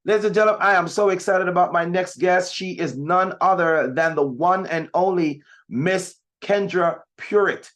Ladies and gentlemen, I am so excited about my next guest. She is none other than the one and only Miss Kendra Pruitt,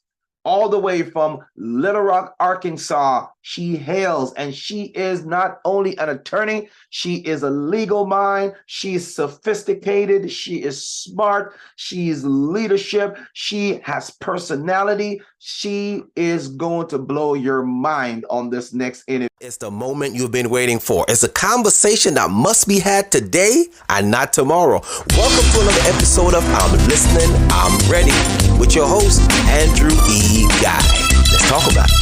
all the way from Little Rock, Arkansas. She hails, and she is not only an attorney, she is a legal mind. She's sophisticated. She is smart. She's leadership. She has personality. She is going to blow your mind on this next interview. It's the moment you've been waiting for. It's a conversation that must be had today and not tomorrow. Welcome to another episode of I'm Listening, I'm Ready with your host, Andrew E. Guy. Let's talk about it.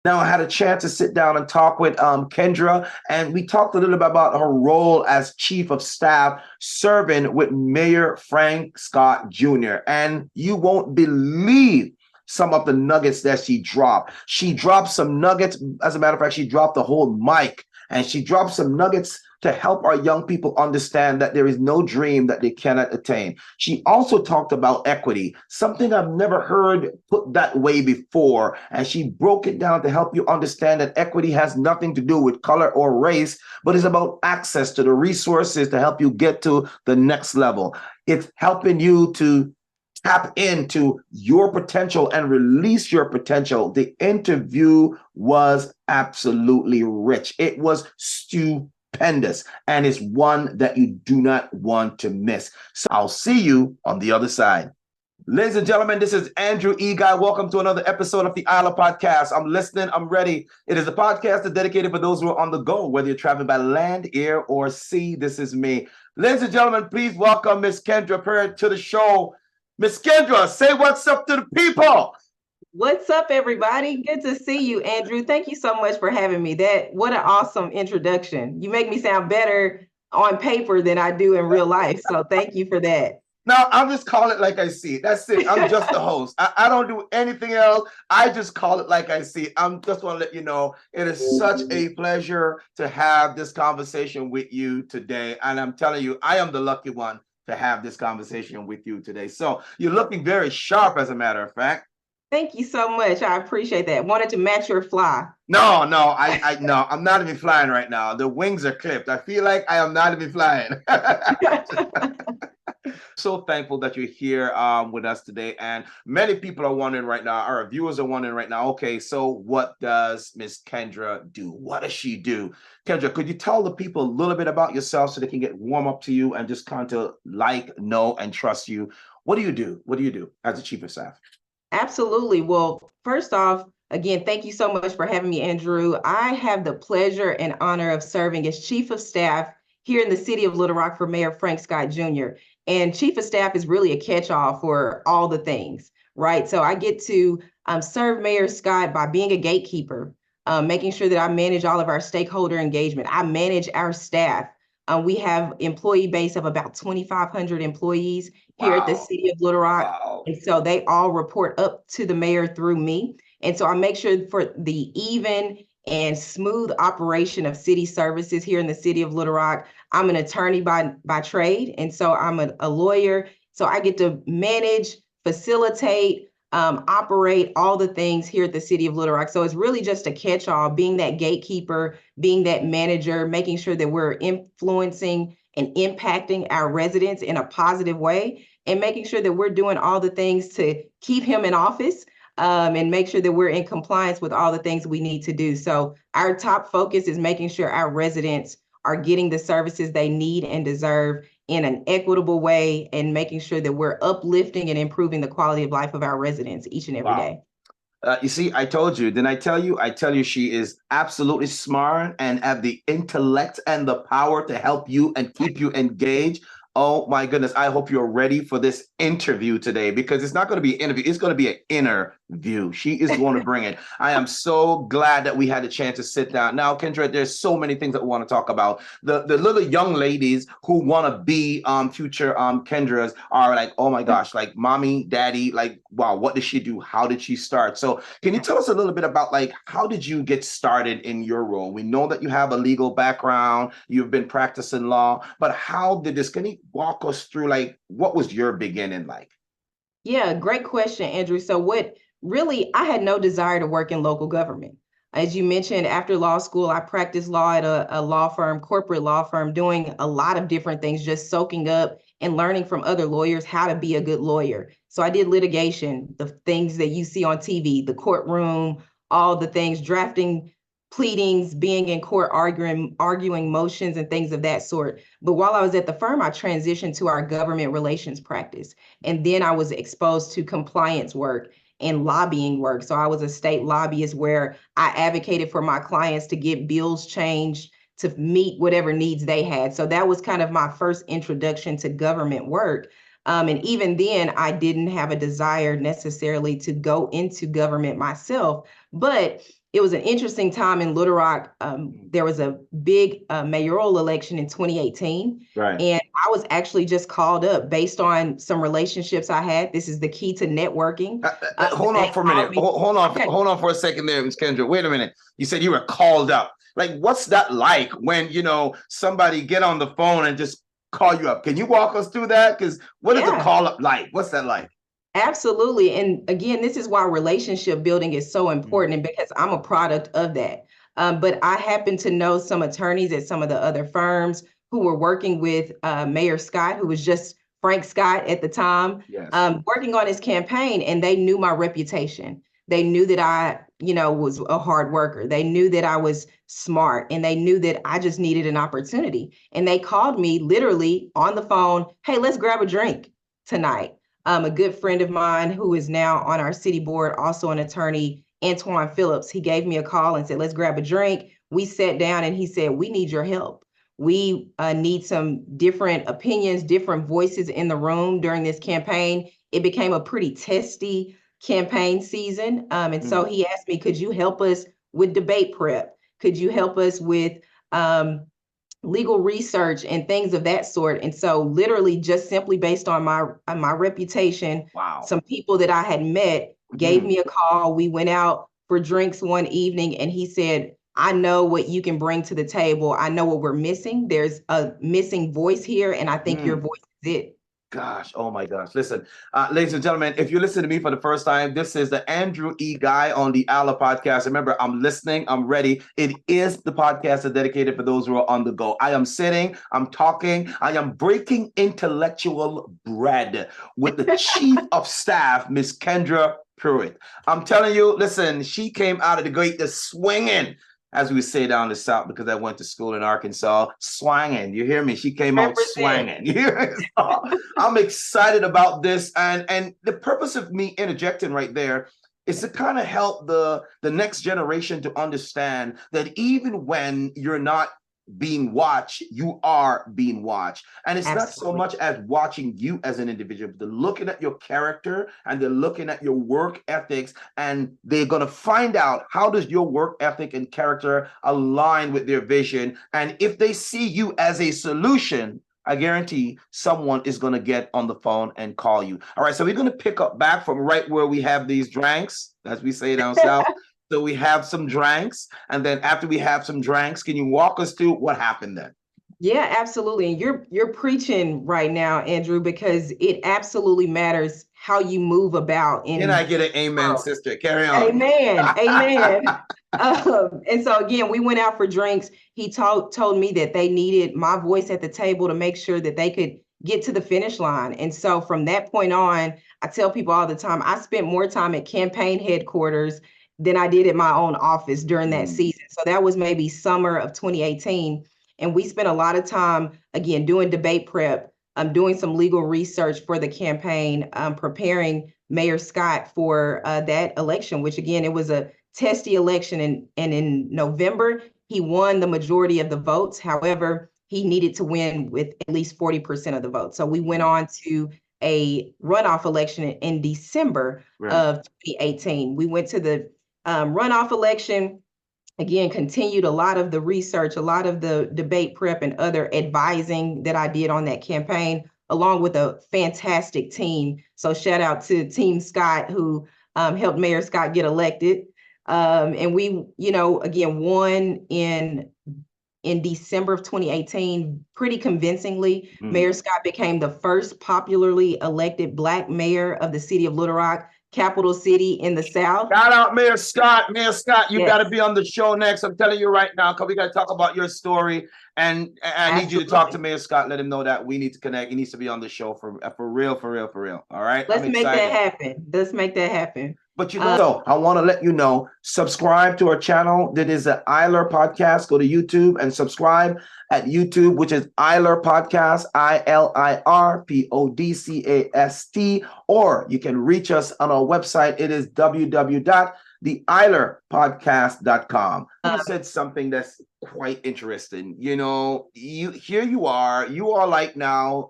Now, I had a chance to sit down and talk with Kendra, and we talked a little bit about her role as chief of staff serving with Mayor Frank Scott Jr. And you won't believe some of the nuggets that she dropped. She dropped some nuggets. As a matter of fact, she dropped the whole mic, and she dropped some nuggets to help our young people understand that there is no dream that they cannot attain. She also talked about equity, something I've never heard put that way before. And she broke it down to help you understand that equity has nothing to do with color or race, but it's about access to the resources to help you get to the next level. It's helping you to tap into your potential and release your potential. The interview was absolutely rich. It was stupendous, and it's one that you do not want to miss. So I'll see you on the other side. Ladies and gentlemen, this is Andrew E. Guy. Welcome to another episode of the Ilirpodcast. I'm listening, I'm ready. It is a podcast that's dedicated for those who are on the go, whether you're traveling by land, air, or sea. This is me. Ladies and gentlemen, please welcome Miss Kendra Pruitt to the show. Miss Kendra, say what's up to the people. What's up, everybody? Good to see you, Andrew. Thank you so much for having me. What an awesome introduction. You make me sound better on paper than I do in real life. So thank you for that. Now, I'll just call it like I see it. That's it. I'm just the host. I don't do anything else. I just call it like I see it. I'm just want to let you know it is such a pleasure to have this conversation with you today. And I'm telling you, I am the lucky one to have this conversation with you today. So you're looking very sharp, as a matter of fact. Thank you so much. I appreciate that. Wanted to match your fly. No, no, I'm not even flying right now. The wings are clipped. I feel like I am not even flying. So thankful that you're here with us today. And many people are wondering right now, our viewers are wondering right now, okay, so what does Miss Kendra do? What does she do? Kendra, could you tell the people a little bit about yourself so they can get warm up to you and just kind of like, know, and trust you? What do you do? What do you do as a chief of staff? Absolutely. Well, first off, again, thank you so much for having me, Andrew. I have the pleasure and honor of serving as chief of staff here in the city of Little Rock for Mayor Frank Scott Jr. And chief of staff is really a catch-all for all the things, right? So I get to serve Mayor Scott by being a gatekeeper, making sure that I manage all of our stakeholder engagement. I manage our staff. We have employee base of about 2,500 employees here at the city of Little Rock. Wow. And so they all report up to the mayor through me. And so I make sure for the even and smooth operation of city services here in the city of Little Rock. I'm an attorney by trade, and so I'm a lawyer. So I get to manage, facilitate, operate all the things here at the city of Little Rock. So it's really just a catch-all, being that gatekeeper, being that manager, making sure that we're influencing and impacting our residents in a positive way, and making sure that we're doing all the things to keep him in office. And make sure that we're in compliance with all the things we need to do. So our top focus is making sure our residents are getting the services they need and deserve in an equitable way, and making sure that we're uplifting and improving the quality of life of our residents each and every day. You see, I told you. Didn't I tell you? I tell you, she is absolutely smart and have the intellect and the power to help you and keep you engaged. Oh my goodness, I hope you're ready for this interview today, because it's not going to be an interview, it's going to be an interview. She is going to bring it. I am so glad that we had a chance to sit down. Now, Kendra, there's so many things that we want to talk about. The little young ladies who want to be future Kendras are like, oh my gosh, like mommy, daddy, like, wow, what did she do? How did she start? So can you tell us a little bit about, like, how did you get started in your role? We know that you have a legal background, you've been practicing law, but how did this, can you walk us through, like, what was your beginning like? Yeah, great question, Andrew. So what really, I had no desire to work in local government. As you mentioned, after law school, I practiced law at a law firm, corporate law firm, doing a lot of different things, just soaking up and learning from other lawyers how to be a good lawyer. So I did litigation, the things that you see on TV, the courtroom, all the things, drafting pleadings, being in court, arguing motions and things of that sort. But while I was at the firm, I transitioned to our government relations practice. And then I was exposed to compliance work and lobbying work. So I was a state lobbyist where I advocated for my clients to get bills changed to meet whatever needs they had. So that was kind of my first introduction to government work. And even then, I didn't have a desire necessarily to go into government myself, but it was an interesting time in Little Rock. There was a big mayoral election in 2018. Right. And I was actually just called up based on some relationships I had. This is the key to networking. Hold on for a minute. Hold on. Okay. Hold on for a second there, Ms. Kendra. Wait a minute. You said you were called up. Like, what's that like when, somebody get on the phone and just call you up? Can you walk us through that? Because what is a call up like? What's that like? Absolutely. And again, this is why relationship building is so important, and because I'm a product of that. But I happen to know some attorneys at some of the other firms who were working with Mayor Scott, who was just Frank Scott at the time, Yes. Working on his campaign, and they knew my reputation. They knew that I, was a hard worker. They knew that I was smart, and they knew that I just needed an opportunity. And they called me literally on the phone, "Hey, let's grab a drink tonight." A good friend of mine who is now on our city board, also an attorney, Antoine Phillips, he gave me a call and said, "Let's grab a drink." We sat down and he said, "We need your help. We need some different opinions, different voices in the room during this campaign." It became a pretty testy campaign season. And so he asked me, "Could you help us with debate prep? Could you help us with legal research and things of that sort?" And so literally just simply based on my reputation, Wow. some people that I had met gave me a call. We went out for drinks one evening and he said, "I know what you can bring to the table. I know what we're missing. There's a missing voice here, and I think your voice is it." Gosh, oh my gosh. Listen, ladies and gentlemen, if you listen to me for the first time, this is the Andrew E. Guy on the Ilirpodcast. Remember, I'm listening, I'm ready. It is the podcast that's dedicated for those who are on the go. I am sitting, I'm talking, I am breaking intellectual bread with the Chief of Staff, Miss Kendra Pruitt. I'm telling you, listen, she came out of the gate just swinging, as we say down the South, because I went to school in Arkansas, swanging. You hear me? She came out swanging. I'm excited about this. And the purpose of me interjecting right there is to kind of help the next generation to understand that even when you're not being watched, you are being watched. And it's not so much as watching you as an individual, but they're looking at your character and they're looking at your work ethics, and they're going to find out how does your work ethic and character align with their vision. And if they see you as a solution, I guarantee someone is going to get on the phone and call you. All right, so we're going to pick up back from right where we have these drinks, as we say down south. So we have some drinks, and then after we have some drinks, can you walk us through what happened then? Yeah, absolutely. And you're preaching right now, Andrew, because it absolutely matters how you move about. Can I get an amen, sister? Carry on. Amen. Amen. And so again, we went out for drinks. He told me that they needed my voice at the table to make sure that they could get to the finish line. And so from that point on, I tell people all the time, I spent more time at campaign headquarters than I did at my own office during that season. So that was maybe summer of 2018. And we spent a lot of time, again, doing debate prep, doing some legal research for the campaign, preparing Mayor Scott for that election, which again, it was a testy election. And in November, he won the majority of the votes. However, he needed to win with at least 40% of the votes. So we went on to a runoff election in December of 2018. We went to the runoff election, again, continued a lot of the research, a lot of the debate prep and other advising that I did on that campaign, along with a fantastic team. So shout out to Team Scott, who helped Mayor Scott get elected. And we, again, won in December of 2018, pretty convincingly. Mayor Scott became the first popularly elected Black mayor of the city of Little Rock. capital city in the South. Shout out Mayor Scott. Mayor Scott, you got to Yes, be on the show next. I'm telling you right now, because we got to talk about your story. And I need you to talk to absolutely. Mayor Scott. Let him know that we need to connect. He needs to be on the show for real, for real, for real. All right. I'm Let's make that excited. happen. Let's make that happen. But so I want to let you know, subscribe to our channel. That is the Ilirpodcast. Go to YouTube and subscribe at YouTube, which is Ilirpodcast, ILIRPODCAST. Or you can reach us on our website. It is www.theilirpodcast.com. You said something that's quite interesting. You are like now.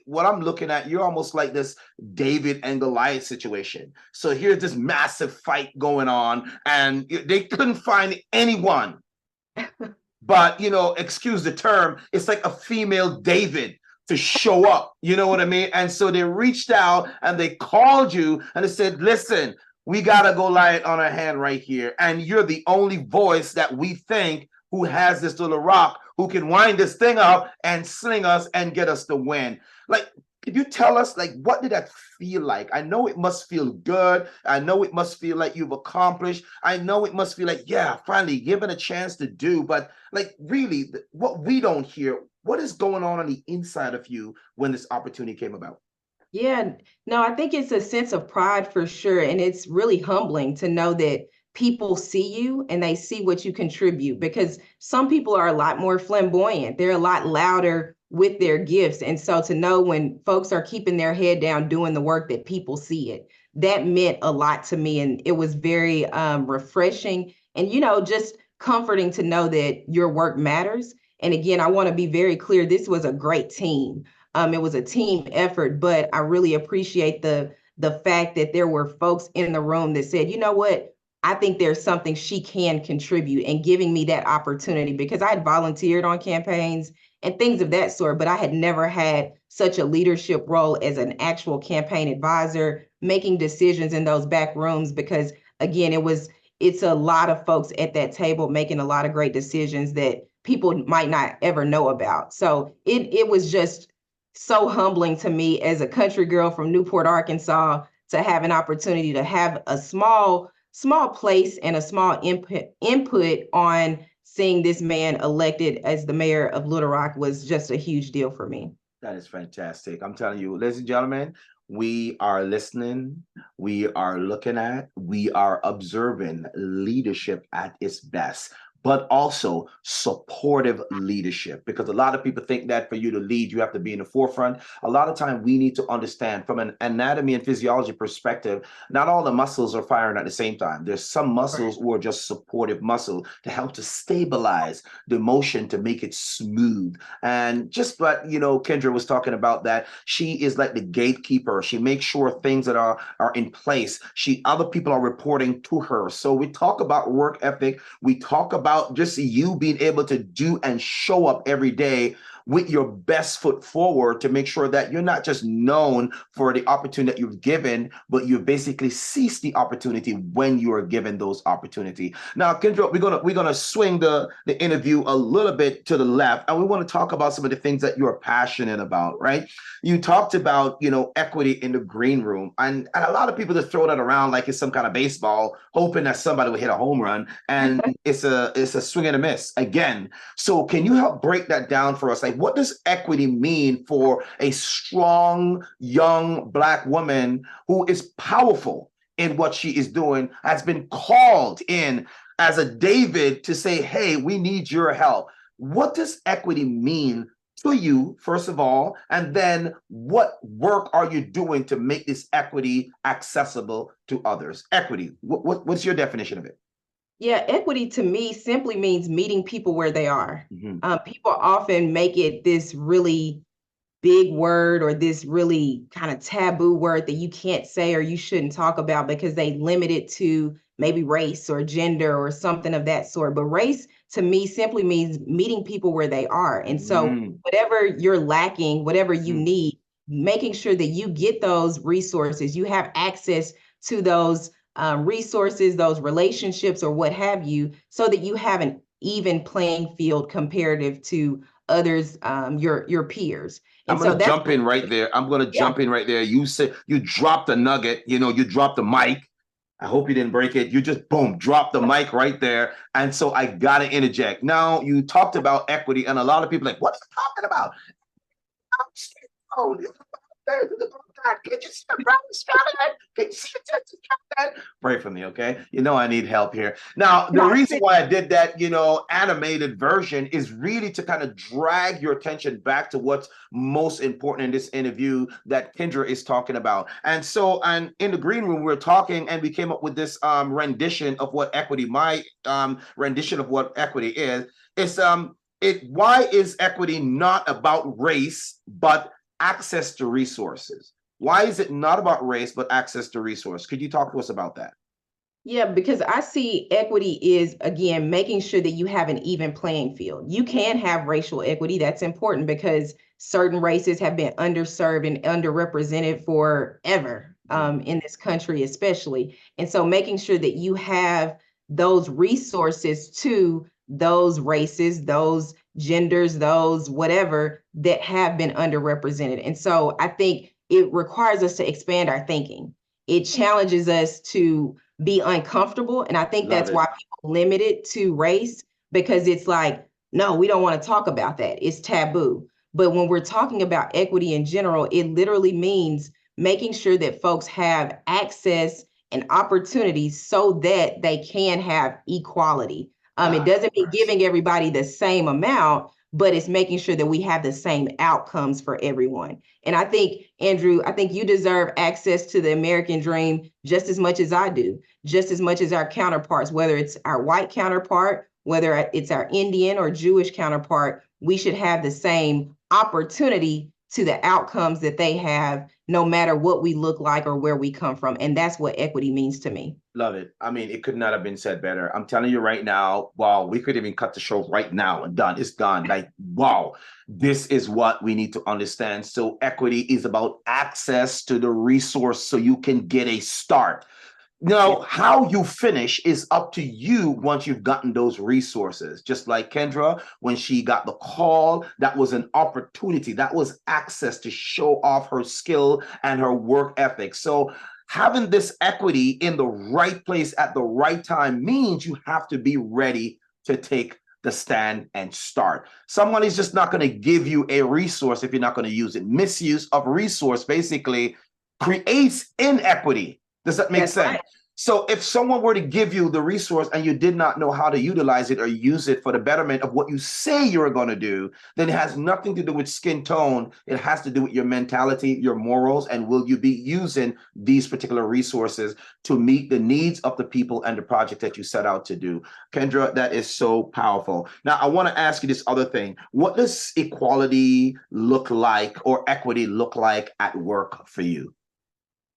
What I'm looking at, you're almost like this David and Goliath situation. So here's this massive fight going on, and they couldn't find anyone. But, excuse the term, it's like a female David to show up. You know what I mean? And so they reached out and they called you and they said, listen, we got a Goliath on our hand right here. And you're the only voice that we think who has this little rock who can wind this thing up and sling us and get us the win. Like, could you tell us, like, what did that feel like? I know it must feel good. I know it must feel like you've accomplished. I know it must feel like, yeah, finally given a chance to do. But, like, really, what we don't hear, what is going on the inside of you when this opportunity came about? Yeah, no, I think it's a sense of pride for sure. And it's really humbling to know that people see you and they see what you contribute, because some people are a lot more flamboyant. They're a lot louder with their gifts. And so to know when folks are keeping their head down, doing the work, that people see it, that meant a lot to me. And it was very refreshing and, just comforting to know that your work matters. And again, I want to be very clear, this was a great team. It was a team effort, but I really appreciate the fact that there were folks in the room that said, you know what, I think there's something she can contribute, and giving me that opportunity, because I had volunteered on campaigns and things of that sort, but I had never had such a leadership role as an actual campaign advisor, making decisions in those back rooms, because again, it's a lot of folks at that table making a lot of great decisions that people might not ever know about. So it was just so humbling to me as a country girl from Newport, Arkansas, to have an opportunity to have a small place and a small input on seeing this man elected as the mayor of Little Rock was just a huge deal for me. That is fantastic. I'm telling you, ladies and gentlemen, we are listening, we are looking at, we are observing leadership at its best, but also supportive leadership. Because a lot of people think that for you to lead, you have to be in the forefront. A lot of time we need to understand from an anatomy and physiology perspective, not all the muscles are firing at the same time. There's some muscles who are just supportive muscle to help to stabilize the motion, to make it smooth. And just like, Kendra was talking about that, she is like the gatekeeper. She makes sure things that are in place. Other people are reporting to her. So we talk about work ethic. We talk about just you being able to do and show up every day with your best foot forward to make sure that you're not just known for the opportunity that you've given, but you basically seize the opportunity when you are given those opportunity. Now, Kendra, we're gonna swing the interview a little bit to the left, and we want to talk about some of the things that you're passionate about, right? You talked about, equity in the green room, and a lot of people just throw that around like it's some kind of baseball, hoping that somebody will hit a home run, and it's a swing and a miss again. So can you help break that down for us? Like, what does equity mean for a strong, young Black woman who is powerful in what she is doing, has been called in as a David to say, hey, we need your help? What does equity mean to you, first of all? And then what work are you doing to make this equity accessible to others? Equity, what's your definition of it? Yeah, equity to me simply means meeting people where they are. Mm-hmm. People often make it this really big word or this really kind of taboo word that you can't say or you shouldn't talk about, because they limit it to maybe race or gender or something of that sort. But race to me simply means meeting people where they are. And so whatever you're lacking, whatever you need, making sure that you get those resources, you have access to those resources, those relationships, or what have you, so that you have an even playing field comparative to others, your peers. I'm And gonna so that's jump in right there. I'm gonna yeah. jump in right there. You said you dropped the nugget, you dropped the mic. I hope you didn't break it. You just boom, dropped the mic right there. And so I gotta interject. Now you talked about equity, and a lot of people are like, what are you talking about? Oh, God, can you see the brown skyline? Can you see the Texas skyline? Pray for me, okay? I need help here. Now, the reason why I did that, animated version is really to kind of drag your attention back to what's most important in this interview that Kendra is talking about. And so, and in the green room, we were talking and we came up with this rendition of what equity, my rendition of what equity is. It's why is equity not about race, but access to resources? Why is it not about race, but access to resource? Could you talk to us about that? Yeah, because I see equity is, again, making sure that you have an even playing field. You can have racial equity. That's important because certain races have been underserved and underrepresented forever, in this country, especially. And so making sure that you have those resources to those races, those genders, those whatever that have been underrepresented. And so I think it requires us to expand our thinking. It challenges us to be uncomfortable. And I think that's why people limit it to race, because it's like, no, we don't want to talk about that. It's taboo. But when we're talking about equity in general, it literally means making sure that folks have access and opportunities so that they can have equality. It doesn't mean giving everybody the same amount, but it's making sure that we have the same outcomes for everyone. And I think, Andrew, I think you deserve access to the American dream just as much as I do, just as much as our counterparts, whether it's our white counterpart, whether it's our Indian or Jewish counterpart. We should have the same opportunity to the outcomes that they have, no matter what we look like or where we come from. And that's what equity means to me. Love it. I mean, it could not have been said better. I'm telling you right now, wow, we could even cut the show right now and done. It's done. Like, wow, this is what we need to understand. So equity is about access to the resource so you can get a start. Now, how you finish is up to you once you've gotten those resources. Just like Kendra, when she got the call, that was an opportunity. That was access to show off her skill and her work ethic. So having this equity in the right place at the right time means you have to be ready to take the stand and start. Someone is just not going to give you a resource if you're not going to use it. Misuse of resource basically creates inequity. Does that make sense? Right. So if someone were to give you the resource and you did not know how to utilize it or use it for the betterment of what you say you're going to do, then it has nothing to do with skin tone. It has to do with your mentality, your morals, and will you be using these particular resources to meet the needs of the people and the project that you set out to do. Kendra, that is so powerful. Now, I want to ask you this other thing. What does equality look like or equity look like at work for you?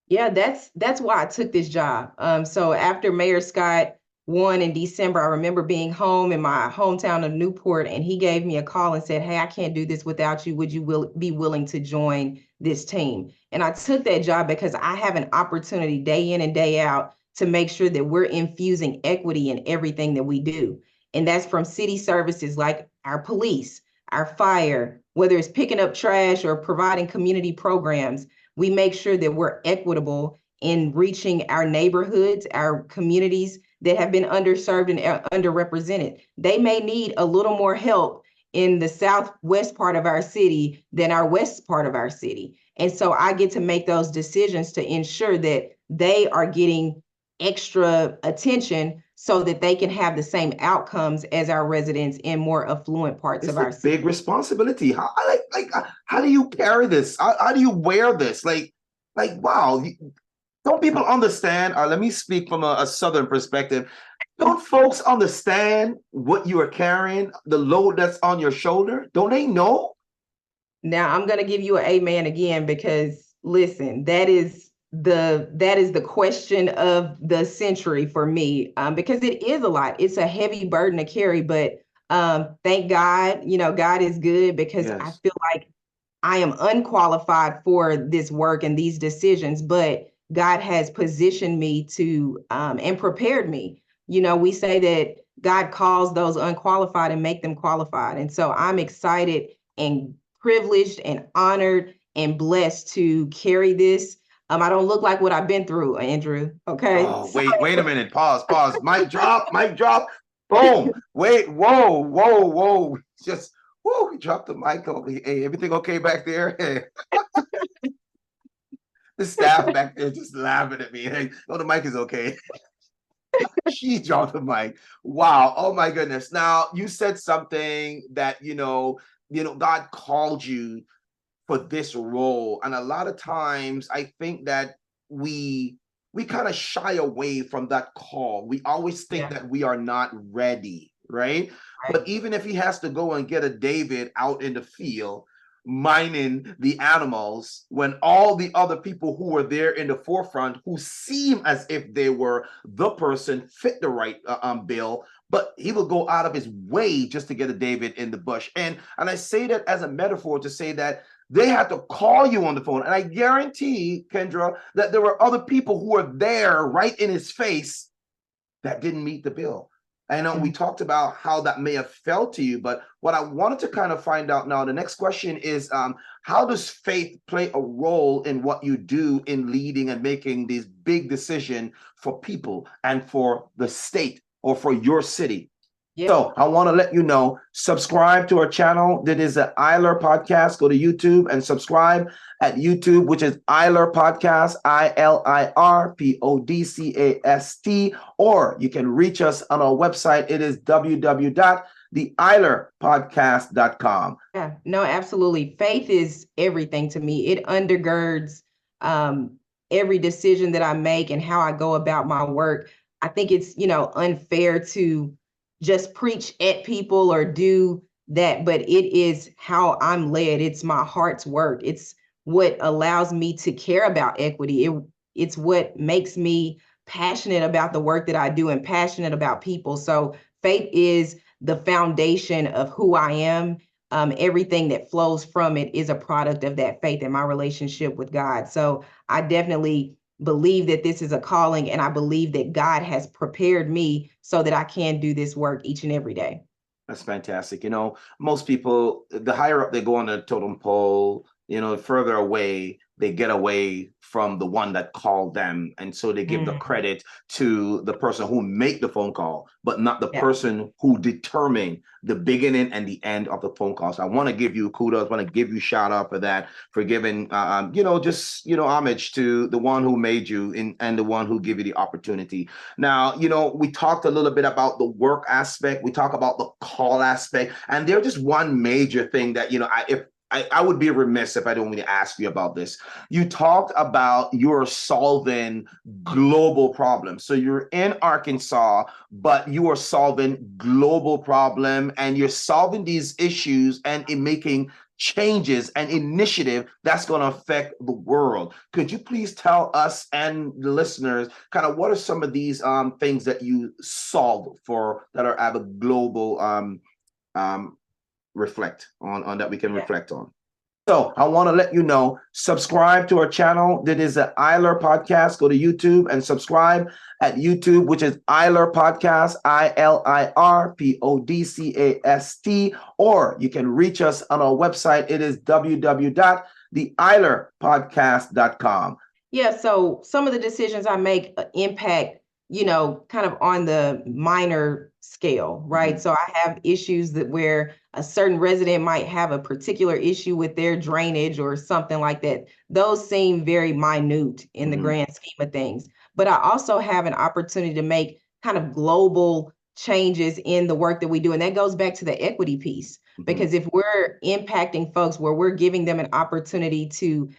Yeah, that's why I took this job. So after Mayor Scott won in December, I remember being home in my hometown of Newport, and he gave me a call and said, "Hey, I can't do this without you. Would you be willing to join this team?" And I took that job because I have an opportunity day in and day out to make sure that we're infusing equity in everything that we do. And that's from city services like our police, our fire, whether it's picking up trash or providing community programs. We make sure that we're equitable in reaching our neighborhoods, our communities that have been underserved and underrepresented. They may need a little more help in the southwest part of our city than our west part of our city. And so I get to make those decisions to ensure that they are getting extra attention so that they can have the same outcomes as our residents in more affluent parts of our city. Big responsibility. How do you carry this? How do you wear this? Wow. Don't people understand? Let me speak from a Southern perspective. Don't folks understand what you are carrying, the load that's on your shoulder? Don't they know? Now I'm going to give you an amen again, because listen, that is the question of the century for me, because it is a lot. It's a heavy burden to carry, but thank God, God is good, because yes. I feel like I am unqualified for this work and these decisions, but God has positioned me to and prepared me. We say that God calls those unqualified and make them qualified. And so I'm excited and privileged and honored and blessed to carry this. I don't look like what I've been through, Andrew. Okay. Oh, wait a minute. Pause. Mic drop. Boom. Wait, whoa. Just, whoa, we dropped the mic over here. Hey, everything okay back there? Hey. The staff back there just laughing at me. Hey, no, the mic is okay. She dropped the mic. Wow. Oh my goodness. Now you said something that, God called you for this role. And a lot of times I think that we kind of shy away from that call. We always think that we are not ready, right? But even if he has to go and get a David out in the field, mining the animals, when all the other people who were there in the forefront, who seem as if they were the person, fit the right bill, but he will go out of his way just to get a David in the bush. And I say that as a metaphor to say that they had to call you on the phone. And I guarantee, Kendra, that there were other people who were there right in his face that didn't meet the bill. I know we talked about how that may have felt to you, but what I wanted to kind of find out now, the next question is, how does faith play a role in what you do in leading and making these big decisions for people and for the state or for your city? Yeah. So I want to let you know, subscribe to our channel. That is the Ilirpodcast. Go to YouTube and subscribe at YouTube, which is Ilirpodcast, ILIRPODCAST, or you can reach us on our website. It is www.theilirpodcast.com. Yeah, no, absolutely. Faith is everything to me. It undergirds every decision that I make and how I go about my work. I think it's, unfair to just preach at people or do that, but it is how I'm led. It's my heart's work. It's what allows me to care about equity. It's what makes me passionate about the work that I do and passionate about people. So faith is the foundation of who I am. Everything that flows from it is a product of that faith and my relationship with God. So I definitely believe that this is a calling, and I believe that God has prepared me so that I can do this work each and every day. That's fantastic. Most people, the higher up they go on the totem pole, further away they get away from the one that called them. And so they give the credit to the person who made the phone call, but not the person who determined the beginning and the end of the phone call. So I want to give you kudos. I want to give you shout out for that, for giving, homage to the one who made you and the one who gave you the opportunity. Now, we talked a little bit about the work aspect. We talk about the call aspect, and there's just one major thing that, I would be remiss if I don't want to ask you about this. You talked about you're solving global problems. So you're in Arkansas, but you are solving global problem, and you're solving these issues and in making changes and initiative that's going to affect the world. Could you please tell us and the listeners kind of what are some of these things that you solve for that are at a global reflect on that we can reflect on? So I want to let you know, subscribe to our channel. That is the Ilirpodcast. Go to YouTube and subscribe at YouTube, which is Ilirpodcast, ILIRPODCAST, or you can reach us on our website. It is www.theilirpodcast.com. Yeah, so some of the decisions I make impact, kind of on the minor scale, right? So I have issues where a certain resident might have a particular issue with their drainage or something like that. Those seem very minute in the grand scheme of things. But I also have an opportunity to make kind of global changes in the work that we do. And that goes back to the equity piece, because if we're impacting folks where we're giving them an opportunity to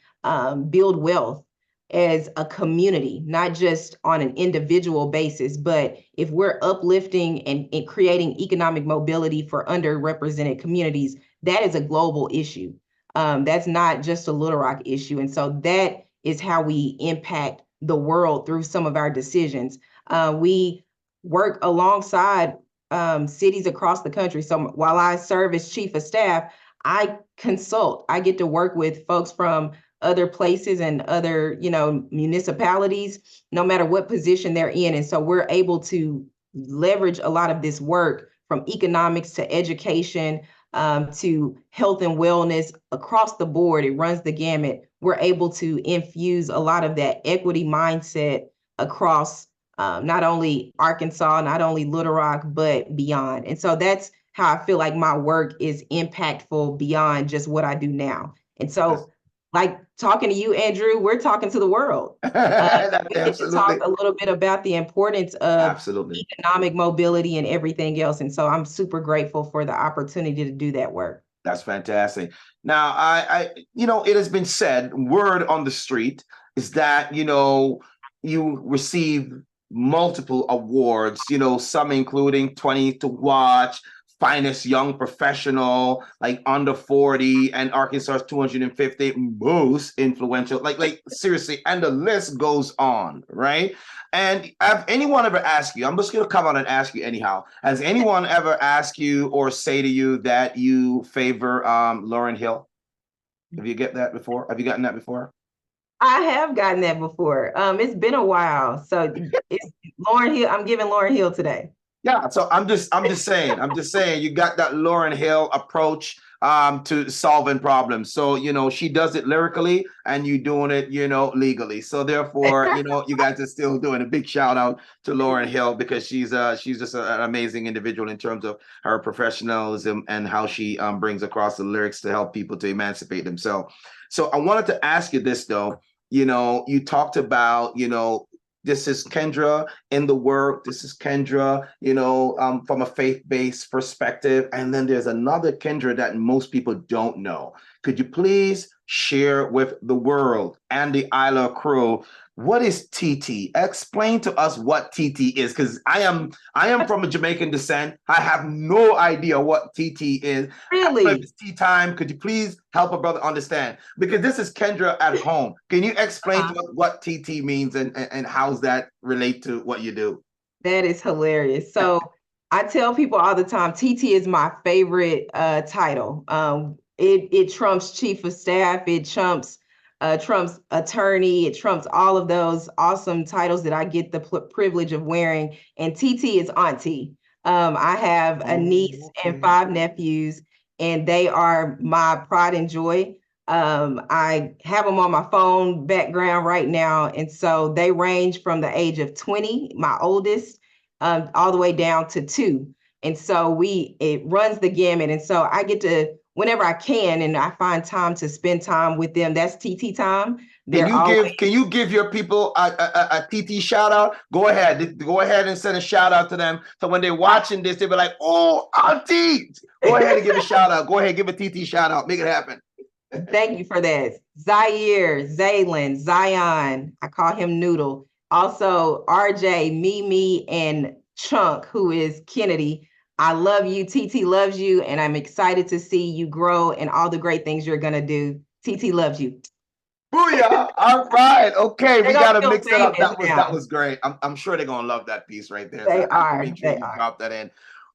build wealth as a community, not just on an individual basis, but if we're uplifting and creating economic mobility for underrepresented communities, that is a global issue. That's not just a Little Rock issue. And so that is how we impact the world through some of our decisions. We work alongside cities across the country. So while I serve as chief of staff, I consult. I get to work with folks from other places and other, municipalities, no matter what position they're in. And so we're able to leverage a lot of this work from economics to education, to health and wellness across the board. It runs the gamut. We're able to infuse a lot of that equity mindset across not only Arkansas, not only Little Rock, but beyond. And so that's how I feel like my work is impactful beyond just what I do now. And Yes. so, like talking to you, Andrew, we're talking to the world. We get to talk Absolutely. a little bit about the importance of Absolutely. economic mobility and everything else. And so I'm super grateful for the opportunity to do that work. That's fantastic. Now, it has been said, word on the street is that, you receive multiple awards, some including 20 to Watch, Finest Young Professional, like under 40, and Arkansas's 250 most influential, like seriously, and the list goes on, right? And have anyone ever asked you, I'm just going to come on and ask you anyhow, has anyone ever asked you or say to you that you favor Lauryn Hill? Have you get that before? Have you gotten that before? I have gotten that before. It's been a while. So it's Lauryn Hill. I'm giving Lauryn Hill today. Yeah, so I'm just saying, you got that Lauryn Hill approach to solving problems. So, she does it lyrically and you doing it, legally. So therefore, you guys are still doing a big shout out to Lauryn Hill because she's just an amazing individual in terms of her professionalism and how she brings across the lyrics to help people to emancipate themselves. So I wanted to ask you this though. You talked about, this is Kendra in the work. This is Kendra, from a faith-based perspective. And then there's another Kendra that most people don't know. Could you please share with the world and the Isla crew, what is TT? Explain to us what TT is, because I am from a Jamaican descent. I have no idea what TT is. Really? It's tea time. Could you please help a brother understand? Because this is Kendra at home. Can you explain to us what TT means and how's that relate to what you do? That is hilarious. So I tell people all the time, TT is my favorite title. It trumps chief of staff. It trumps attorney. It trumps all of those awesome titles that I get the privilege of wearing. And TT is auntie. I have a niece and 5 nephews, and they are my pride and joy. I have them on my phone background right now. And so they range from the age of 20, my oldest, all the way down to 2. And so it runs the gamut. And so I get to, whenever I can, and I find time to spend time with them, that's TT time. Can you give your people a TT shout out? Go ahead and send a shout out to them. So when they're watching this, they'll be like, "Oh, auntie!" Go ahead and give a shout out. Go ahead, give a TT shout out. Make it happen. Thank you for that. Zaire, Zaylin, Zion, I call him Noodle. Also, RJ, Mimi, and Chunk, who is Kennedy. I love you. TT loves you, and I'm excited to see you grow and all the great things you're going to do. TT loves you. Booyah. All right. Okay, we got to mix it up. Famous That was great. I'm sure they're going to love that piece right there. They So I have to are. make sure you drop that in.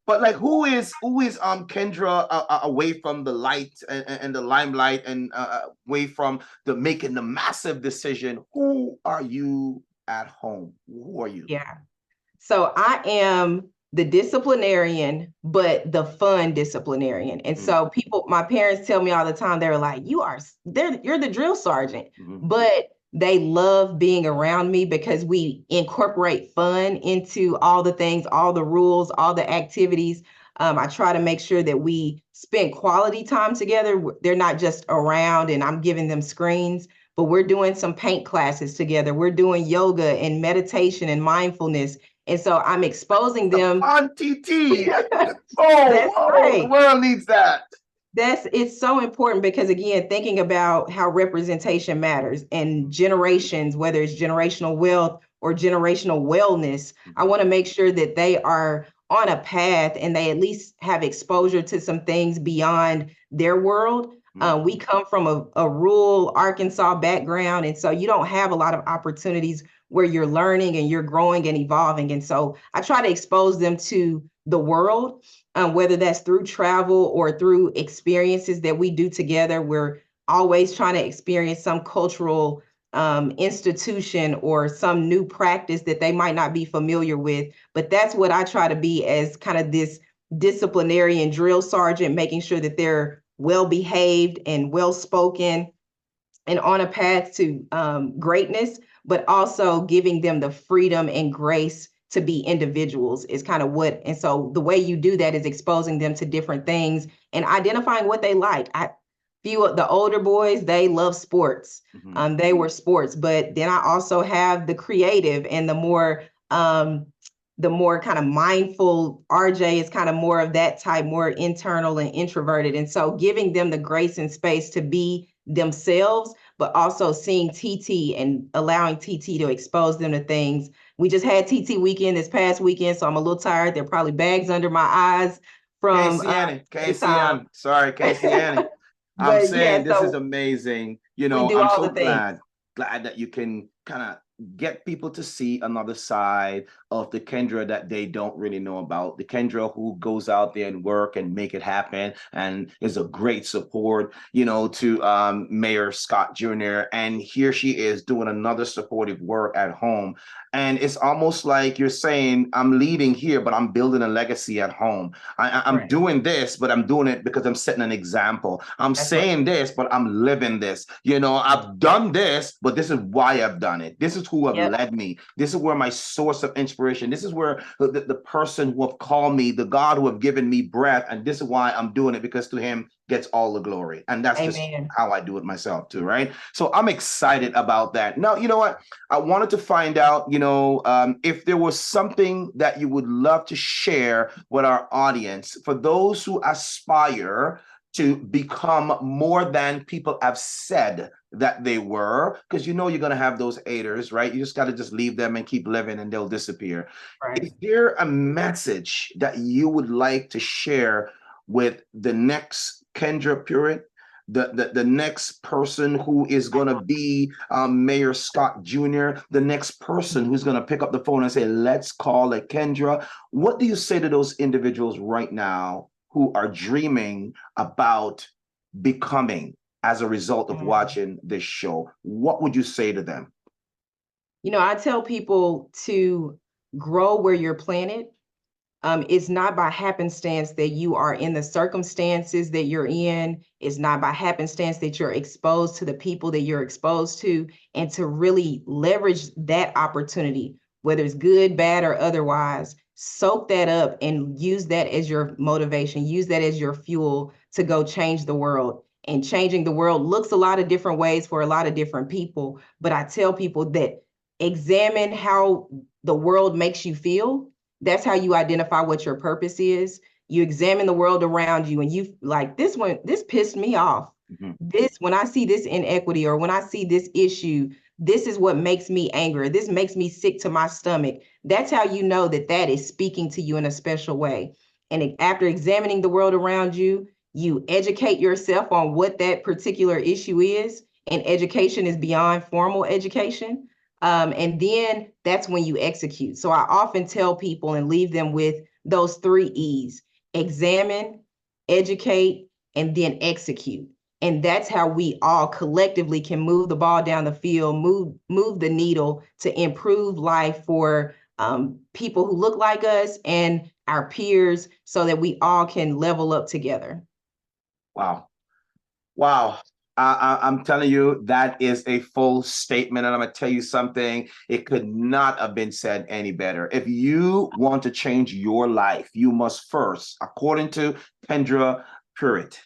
But like, who is Kendra away from the light and the limelight and away from making the massive decision? Who are you at home? Who are you? Yeah. So I am the disciplinarian, but the fun disciplinarian. And so my parents tell me all the time, they're like, you're the drill sergeant, but they love being around me because we incorporate fun into all the things, all the rules, all the activities. I try to make sure that we spend quality time together. They're not just around and I'm giving them screens, but we're doing some paint classes together. We're doing yoga and meditation and mindfulness. And so I'm exposing them. On TT. Right. The world needs that. It's so important because, again, thinking about how representation matters and generations, whether it's generational wealth or generational wellness, I want to make sure that they are on a path and they at least have exposure to some things beyond their world. We come from a rural Arkansas background, and so you don't have a lot of opportunities where you're learning and you're growing and evolving. And so I try to expose them to the world, whether that's through travel or through experiences that we do together. We're always trying to experience some cultural institution or some new practice that they might not be familiar with. But that's what I try to be as kind of this disciplinarian drill sergeant, making sure that they're well behaved and well spoken and on a path to greatness, but also giving them the freedom and grace to be individuals is kind of what, and so the way you do that is exposing them to different things and identifying what they like. I feel the older boys, they love sports. They were sports, but then I also have the creative and the more kind of mindful. RJ is kind of more of that type, more internal and introverted. And so giving them the grace and space to be themselves, but also seeing TT and allowing TT to expose them to things. We just had TT weekend this past weekend, so I'm a little tired. There are probably bags under my eyes from KCN. Sorry, KCN. I'm but saying yeah, this is so amazing. we do I'm all so the things. glad that you can kind of get people to see another side of the Kendra that they don't really know about. The Kendra who goes out there and work and make it happen and is a great support, to Mayor Scott Jr. And here she is doing another supportive work at home. And it's almost like you're saying, I'm leading here, but I'm building a legacy at home. I'm Right. doing this, but I'm doing it because I'm setting an example. I'm That's saying this, but I'm living this. I've done this, but this is why I've done it. This is who have led me. This is where my source of inspiration. This is where the person who have called me, the God who have given me breath, and this is why I'm doing it, because to him gets all the glory. And that's just how I do it myself too, right? So I'm excited about that. Now, you know what? I wanted to find out, if there was something that you would love to share with our audience for those who aspire to become more than people have said that they were, because you're going to have those haters, right? You just got to just leave them and keep living and they'll disappear. Right. Is there a message that you would like to share with the next Kendra Pruitt, the next person who is going to be Mayor Scott Jr., the next person who's going to pick up the phone and say, let's call it Kendra? What do you say to those individuals right now who are dreaming about becoming as a result of watching this show? What would you say to them? I tell people to grow where you're planted. It's not by happenstance that you are in the circumstances that you're in. It's not by happenstance that you're exposed to the people that you're exposed to, and to really leverage that opportunity, whether it's good, bad, or otherwise. Soak that up and use that as your motivation. Use that as your fuel to go change the world. And changing the world looks a lot of different ways for a lot of different people. But I tell people that examine how the world makes you feel. That's how you identify what your purpose is. You examine the world around you and you like, this pissed me off. When I see this inequity or when I see this issue, this is what makes me angry. This makes me sick to my stomach. That's how you know that is speaking to you in a special way. And after examining the world around you, you educate yourself on what that particular issue is. And education is beyond formal education. And then that's when you execute. So I often tell people and leave them with those 3 E's: examine, educate, and then execute. And that's how we all collectively can move the ball down the field, move the needle to improve life for people who look like us and our peers, so that we all can level up together. Wow. I'm telling you, that is a full statement. And I'm going to tell you something. It could not have been said any better. If you want to change your life, you must first, according to Kendra Pruitt,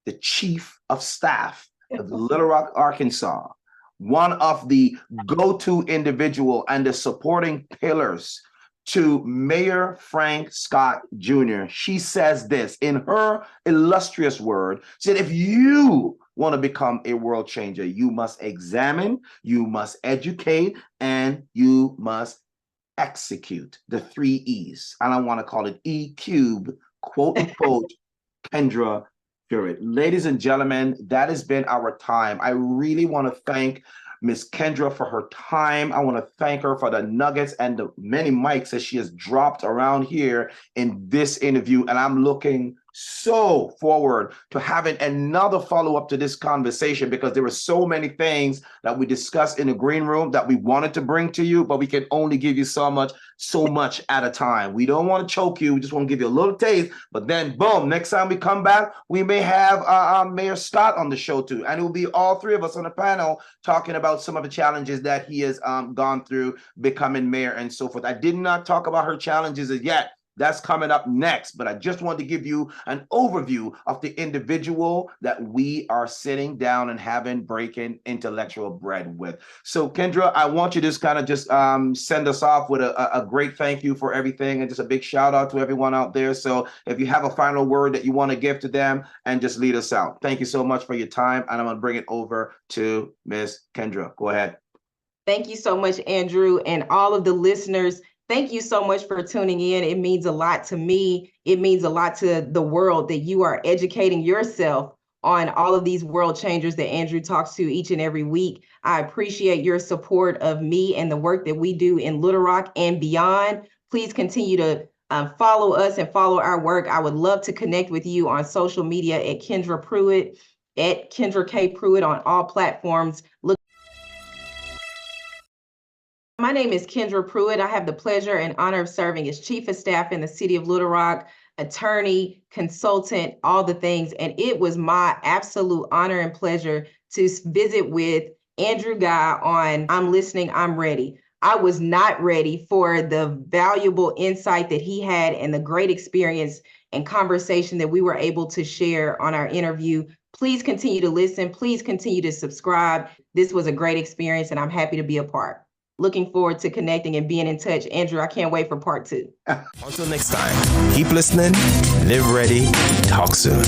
the chief of staff of Little Rock, Arkansas, one of the go-to individual and the supporting pillars to Mayor Frank Scott Jr. She says this in her illustrious word. She said, if you want to become a world changer, you must examine, you must educate, and you must execute. The 3 E's. And I want to call it E cube, quote unquote, Kendra Pruitt. Ladies and gentlemen, that has been our time. I really want to thank Miss Kendra for her time. I want to thank her for the nuggets and the many mics that she has dropped around here in this interview. And I'm looking so forward to having another follow-up to this conversation, because there were so many things that we discussed in the green room that we wanted to bring to you, but we can only give you so much at a time. We don't want to choke you. We just want to give you a little taste, but then boom, next time we come back, we may have Mayor Scott on the show too, and it will be all three of us on the panel talking about some of the challenges that he has gone through becoming mayor and so forth. I did not talk about her challenges as yet. That's coming up next, but I just wanted to give you an overview of the individual that we are sitting down and having breaking intellectual bread with. So Kendra, I want you to just kind of just send us off with a great thank you for everything, and just a big shout out to everyone out there. So if you have a final word that you want to give to them, and just lead us out. Thank you so much for your time, and I'm going to bring it over to Miss Kendra. Go ahead. Thank you so much, Andrew, and all of the listeners. Thank you so much for tuning in. It means a lot to me. It means a lot to the world that you are educating yourself on all of these world changers that Andrew talks to each and every week. I appreciate your support of me and the work that we do in Little Rock and beyond. Please continue to follow us and follow our work. I would love to connect with you on social media at Kendra Pruitt, at Kendra K. Pruitt on all platforms. My name is Kendra Pruitt. I have the pleasure and honor of serving as Chief of Staff in the City of Little Rock, attorney, consultant, all the things. And it was my absolute honor and pleasure to visit with Andrew Guy on I'm Listening, I'm Ready. I was not ready for the valuable insight that he had and the great experience and conversation that we were able to share on our interview. Please continue to listen. Please continue to subscribe. This was a great experience, and I'm happy to be a part. Looking forward to connecting and being in touch. Andrew, I can't wait for part 2. Until next time, keep listening, live ready, talk soon.